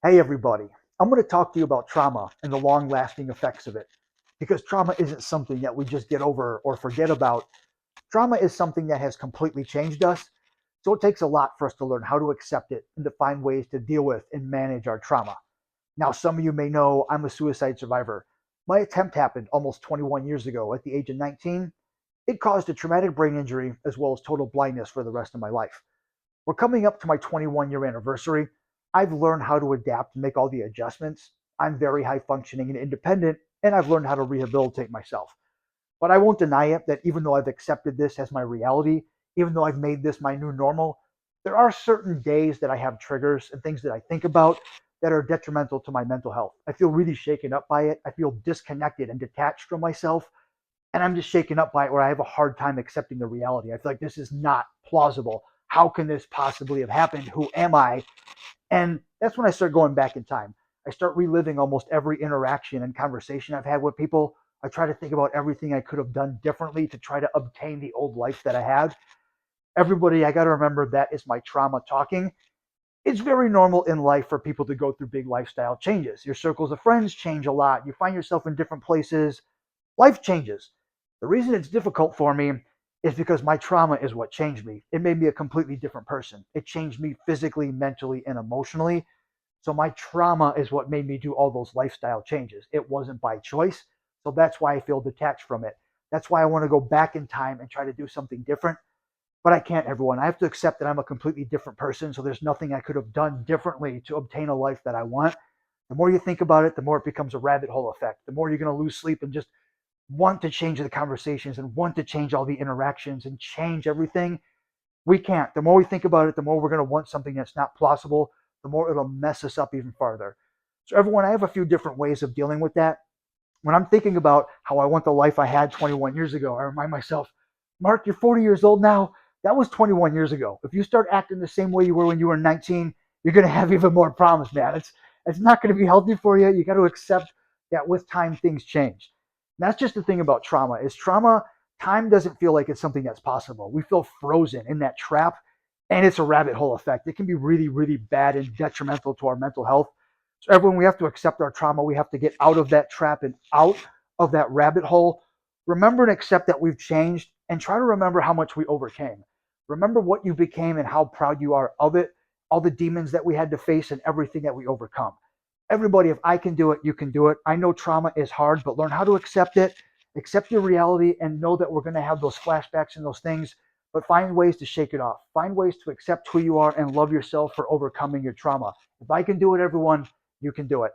Hey everybody, I'm going to talk to you about trauma and the long lasting effects of it. Because trauma isn't something that we just get over or forget about. Trauma is something that has completely changed us. So it takes a lot for us to learn how to accept it and to find ways to deal with and manage our trauma. Now, some of you may know I'm a suicide survivor. My attempt happened almost 21 years ago at the age of 19. It caused a traumatic brain injury as well as total blindness for the rest of my life. We're coming up to my 21-year anniversary. I've learned how to adapt and make all the adjustments. I'm very high functioning and independent, and I've learned how to rehabilitate myself. But I won't deny it that even though I've accepted this as my reality, even though I've made this my new normal, there are certain days that I have triggers and things that I think about that are detrimental to my mental health. I feel really shaken up by it. I feel disconnected and detached from myself. And I'm just shaken up by it where I have a hard time accepting the reality. I feel like this is not plausible. How can this possibly have happened? Who am I? And that's when I start going back in time. I start reliving almost every interaction and conversation I've had with people. I try to think about everything I could have done differently to try to obtain the old life that I had. Everybody, I got to remember that is my trauma talking. It's very normal in life for people to go through big lifestyle changes. Your circles of friends change a lot. You find yourself in different places. Life changes. The reason it's difficult for me is because my trauma is what changed me. It made me a completely different person. It changed me physically, mentally, and emotionally. So my trauma is what made me do all those lifestyle changes. It wasn't by choice. So that's why I feel detached from it. That's why I want to go back in time and try to do something different. But I can't, everyone. I have to accept that I'm a completely different person. So there's nothing I could have done differently to obtain a life that I want. The more you think about it, the more it becomes a rabbit hole effect. The more you're going to lose sleep and just want to change the conversations and want to change all the interactions and change everything. We can't. The more we think about it, the more we're going to want something that's not plausible, the more it'll mess us up even farther. So, everyone, I have a few different ways of dealing with that. When I'm thinking about how I want the life I had 21 years ago, I remind myself, Mark, you're 40 years old now. That was 21 years ago. If you start acting the same way you were when you were 19, you're going to have even more problems, man. It's not going to be healthy for you. You got to accept that with time, things change. And that's just the thing about trauma is trauma, time doesn't feel like it's something that's possible. We feel frozen in that trap, and it's a rabbit hole effect. It can be really, really bad and detrimental to our mental health. So everyone, we have to accept our trauma. We have to get out of that trap and out of that rabbit hole. Remember and accept that we've changed and try to remember how much we overcame. Remember what you became and how proud you are of it, all the demons that we had to face and everything that we overcome. Everybody, if I can do it, you can do it. I know trauma is hard, but learn how to accept it, accept your reality, and know that we're going to have those flashbacks and those things, but find ways to shake it off. Find ways to accept who you are and love yourself for overcoming your trauma. If I can do it, everyone, you can do it.